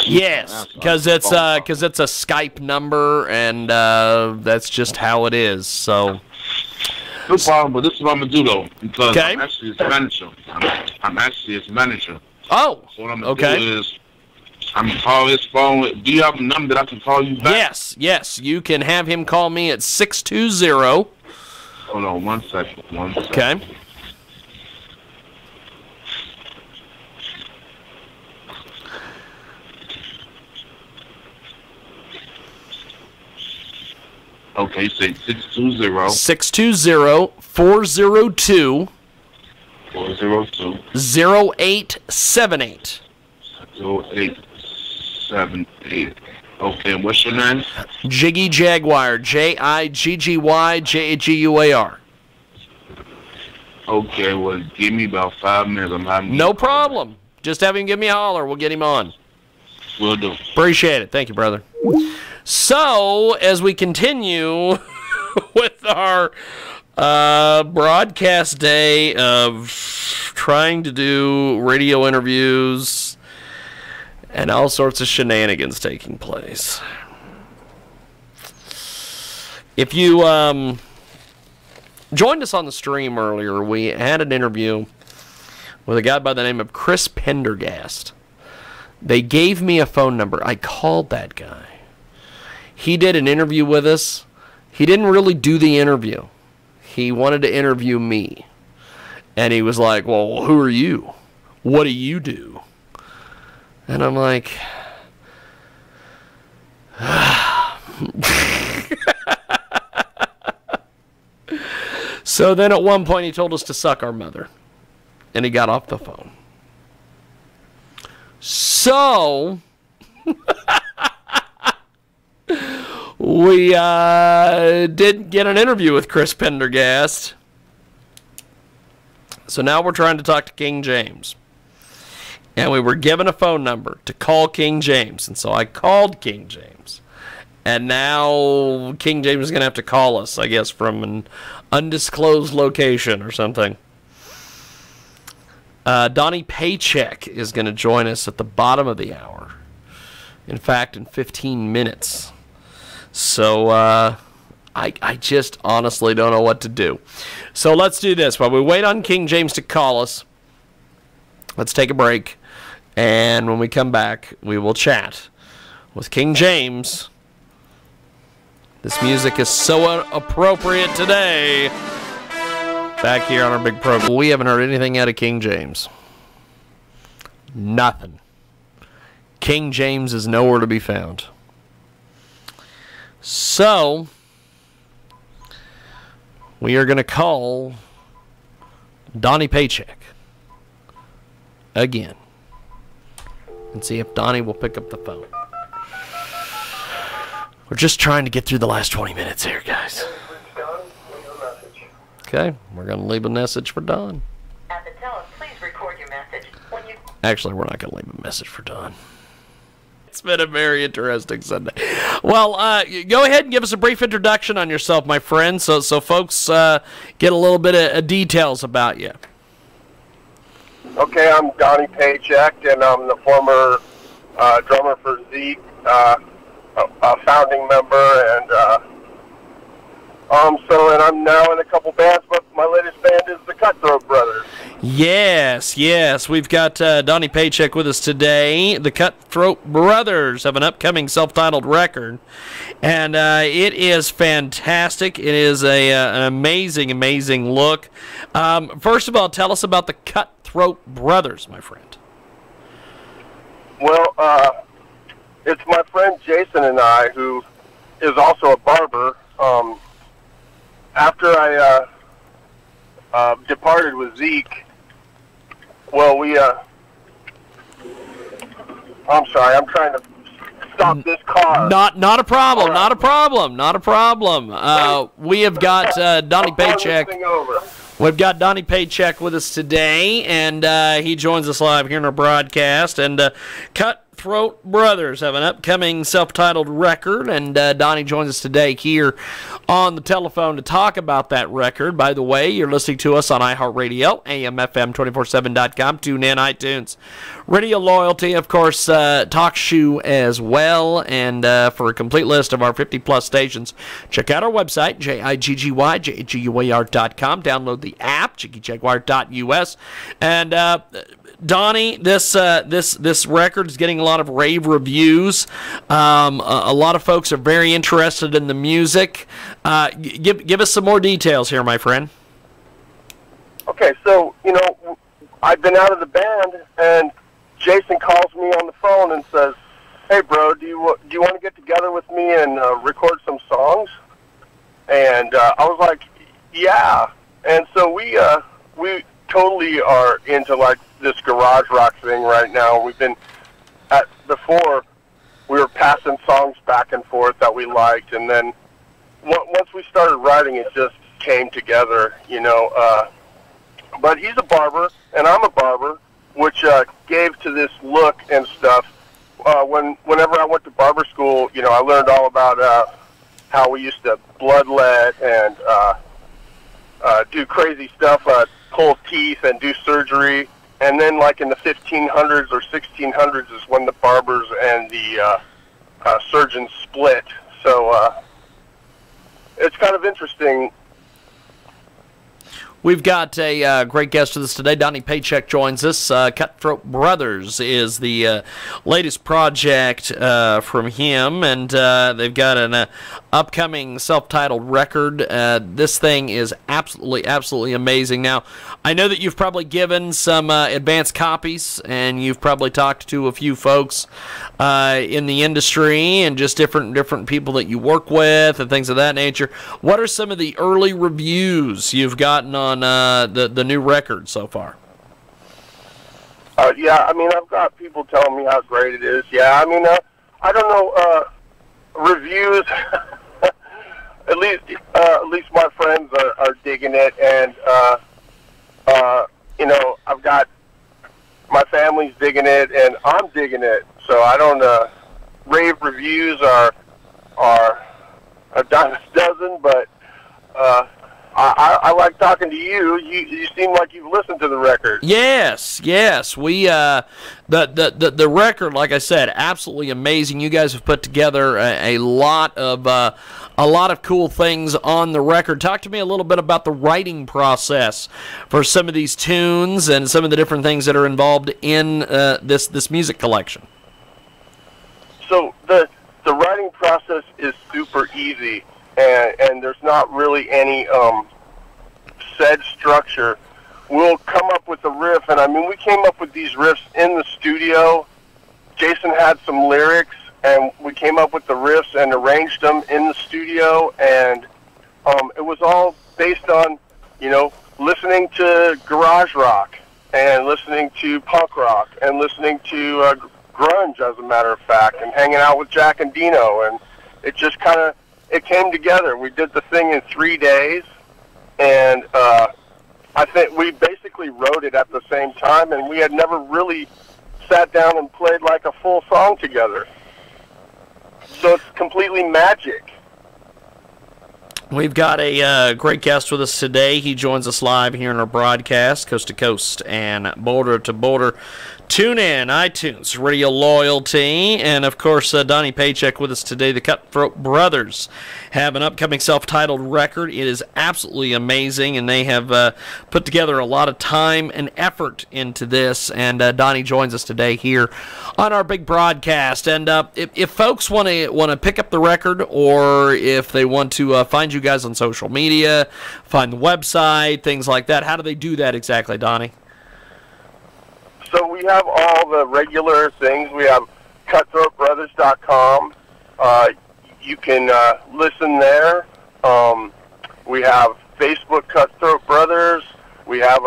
Yes, because it's a Skype number, and that's just how it is. So. No problem, but this is what I'm gonna do though, because Okay. I'm actually his manager. I'm actually his manager. Oh. So what I'm gonna do is I'm gonna call his phone. Do you have a number that I can call you back? Yes. You can have him call me at 620. Hold on 1 second. Okay. Okay, you say 620. 620-402. 402. 0878. 0878. Okay, and what's your name? Jiggy Jaguar. Jiggy Jaguar. Okay, well, give me about 5 minutes. I'm having No problem. Just have him give me a holler. We'll get him on. Will do. Appreciate it. Thank you, brother. So, as we continue with our broadcast day of trying to do radio interviews and all sorts of shenanigans taking place. If you joined us on the stream earlier, we had an interview with a guy by the name of Chris Pendergast. They gave me a phone number. I called that guy. He did an interview with us. He didn't really do the interview. He wanted to interview me. And he was like, well, who are you? What do you do? And I'm like, so then at one point he told us to suck our mother. And he got off the phone. So we did get an interview with Chris Pendergast. So now we're trying to talk to King James. And we were given a phone number to call King James. And so I called King James. And now King James is going to have to call us, I guess, from an undisclosed location or something. Donny Paycheck is going to join us at the bottom of the hour. In fact, in 15 minutes. So I just honestly don't know what to do. So let's do this. While we wait on King James to call us, let's take a break. And when we come back, we will chat with King James. This music is so appropriate today. Back here on our big program. We haven't heard anything out of King James. Nothing. King James is nowhere to be found. So, we are going to call Donny Paycheck again and see if Donny will pick up the phone. We're just trying to get through the last 20 minutes here, guys. Okay, we're going to leave a message for Don. At the tone, please record your message. Actually, we're not going to leave a message for Don. It's been a very interesting Sunday. Well, go ahead and give us a brief introduction on yourself, my friend, so folks get a little bit of details about you. Okay, I'm Donny Paycheck, and I'm the former drummer for Zeke, a founding member, and and I'm now in a couple bands, but my latest band is the Cutthroat Brothers. Yes. We've got Donny Paycheck with us today. The Cutthroat Brothers have an upcoming self-titled record, and it is fantastic. It is an amazing, amazing look. First of all, tell us about the Cutthroat Brothers, my friend. Well, it's my friend Jason and I, who is also a barber. After I departed with Zeke, well, I'm sorry, I'm trying to stop this car. Not a problem, not a problem. We have got Donny Paycheck. We've got Donny Paycheck with us today, and he joins us live here in our broadcast. And Cutthroat Brothers have an upcoming self-titled record, and Donny joins us today here on the telephone to talk about that record. By the way, you're listening to us on iHeartRadio, AMFM247.com, TuneIn, iTunes, Radio Loyalty, of course, TalkShoe as well. And for a complete list of our 50-plus stations, check out our website, JIGGY.com. Download the app, JiggyJaguar.us. And Donny, this record is getting a lot of rave reviews. A lot of folks are very interested in the music. Give us some more details here, my friend. Okay, so, I've been out of the band, and Jason calls me on the phone and says, "Hey, bro, do you want to get together with me and record some songs?" And I was like, "Yeah." And so we totally are into like this garage rock thing right now. We've been before we were passing songs back and forth that we liked, and then once we started writing, it just came together, But he's a barber, and I'm a barber, which gave to this look and stuff. Whenever I went to barber school, I learned all about how we used to bloodlet and do crazy stuff, pull teeth and do surgery. And then, like in the 1500s or 1600s, is when the barbers and the surgeons split. So it's kind of interesting. We've got a great guest with us today. Donny Paycheck joins us. Cutthroat Brothers is the latest project from him, and they've got an upcoming self-titled record. This thing is absolutely amazing. Now, I know that you've probably given some advanced copies, and you've probably talked to a few folks in the industry and just different people that you work with and things of that nature. What are some of the early reviews you've gotten on the new record so far? Yeah, I mean, I've got people telling me how great it is. Yeah, I mean, I don't know, reviews. at least my friends are digging it, and I've got my family's digging it, and I'm digging it. So I don't. Rave reviews are a dime a dozen, but I like talking to you. You seem like you've listened to the record. Yes. We the record, like I said, absolutely amazing. You guys have put together a lot of cool things on the record. Talk to me a little bit about the writing process for some of these tunes and some of the different things that are involved in this music collection. So the writing process is super easy. And there's not really any said structure. We'll come up with a riff, and I mean, we came up with these riffs in the studio. Jason had some lyrics, and we came up with the riffs and arranged them in the studio, and it was all based on, listening to garage rock, and listening to punk rock, and listening to grunge, as a matter of fact, and hanging out with Jack and Dino, and it just kind of, it came together. We did the thing in 3 days, and I think we basically wrote it at the same time, and we had never really sat down and played like a full song together. So it's completely magic. We've got a great guest with us today. He joins us live here in our broadcast, coast to coast and border to border. Tune in, iTunes, Radio Loyalty, and of course, Donny Paycheck with us today. The Cutthroat Brothers have an upcoming self-titled record. It is absolutely amazing, and they have put together a lot of time and effort into this. And Donny joins us today here on our big broadcast. And if folks want to pick up the record, or if they want to find you guys on social media, find the website, things like that, how do they do that exactly, Donny? So we have all the regular things. We have cutthroatbrothers.com. You can listen there. We have Facebook Cutthroat Brothers. We have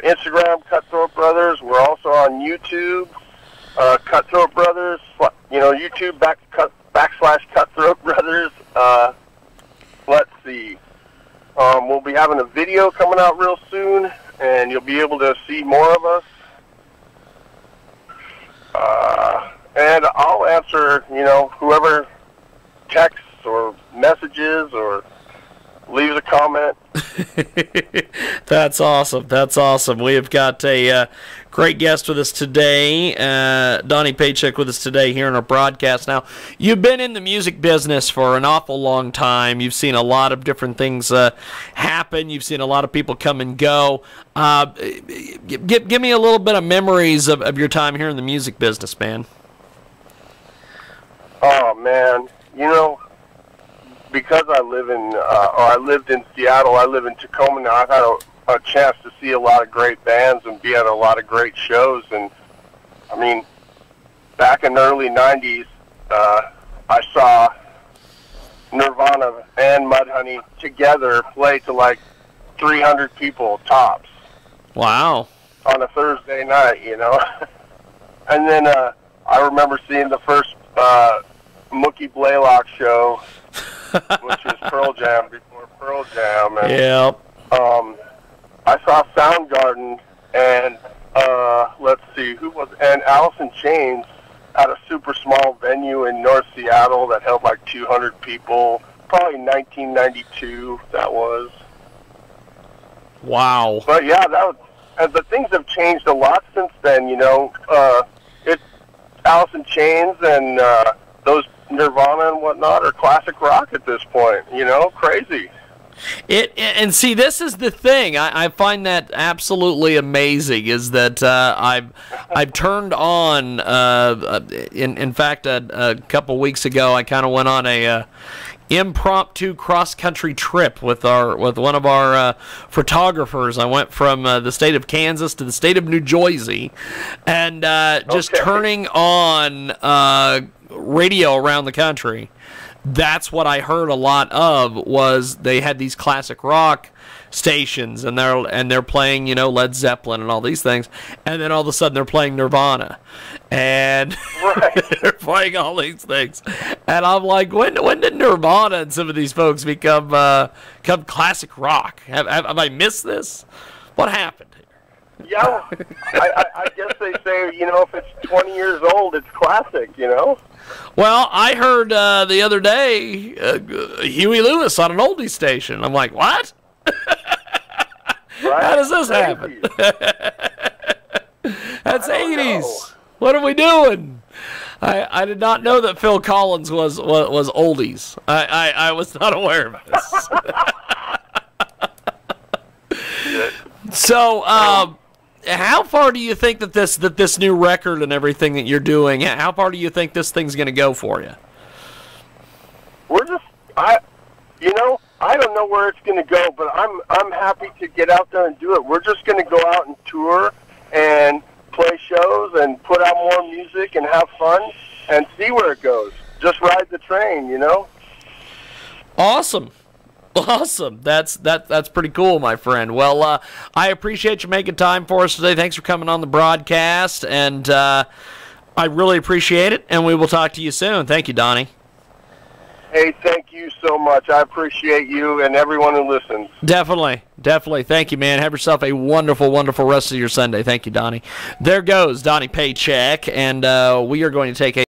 Instagram Cutthroat Brothers. We're also on YouTube, Cutthroat Brothers. YouTube / Cutthroat Brothers. Let's see. We'll be having a video coming out real soon, and you'll be able to see more of us. And I'll answer, whoever texts or messages or leaves a comment. That's awesome. That's awesome. We have got a great guest with us today, Donny Paycheck with us today here in our broadcast. Now, you've been in the music business for an awful long time. You've seen a lot of different things happen. You've seen a lot of people come and go. Give me a little bit of memories of your time here in the music business, man. Oh, man. You know, because I live in, or I lived in Seattle, I live in Tacoma now, I've had a chance to see a lot of great bands and be at a lot of great shows. And, I mean, back in the early 90s, I saw Nirvana and Mudhoney together play to like 300 people tops. Wow. On a Thursday night, you know. And then I remember seeing the first Mookie Blaylock show, which was Pearl Jam before Pearl Jam. And, yep. I saw Soundgarden and let's see, who was, and Alice in Chains at a super small venue in North Seattle that held like 200 people. Probably 1992 that was. Wow. But yeah, that was, and the things have changed a lot since then. You know, it's Alice in Chains and those Nirvana and whatnot are classic rock at this point. You know, crazy. And see, this is the thing. I find that absolutely amazing. Is that I've turned on. In fact, a couple weeks ago, I kind of went on a impromptu cross country trip with one of our photographers. I went from the state of Kansas to the state of New Jersey, and just turning on radio around the country. That's what I heard a lot of, was they had these classic rock stations, and they're playing, you know, Led Zeppelin and all these things, and then all of a sudden they're playing Nirvana, and they're playing all these things, and I'm like, when did Nirvana and some of these folks become classic rock? Have I missed this? What happened? Yeah, I guess they say, you know, if it's 20 years old, it's classic, you know? Well, I heard the other day Huey Lewis on an oldie station. I'm like, what? Right? How does this happen? That's 80s. What are we doing? I did not know that Phil Collins was oldies. I was not aware of this. So, how far do you think that this new record and everything that you're doing, how far do you think this thing's going to go for you? I don't know where it's going to go, but I'm happy to get out there and do it. We're just going to go out and tour and play shows and put out more music and have fun and see where it goes. Just ride the train, you know? Awesome. Awesome. That's pretty cool, my friend. Well, I appreciate you making time for us today. Thanks for coming on the broadcast, and I really appreciate it, and we will talk to you soon. Thank you, Donny. Hey, thank you so much. I appreciate you and everyone who listens. Definitely. Thank you, man. Have yourself a wonderful, wonderful rest of your Sunday. Thank you, Donny. There goes Donny Paycheck, and we are going to take a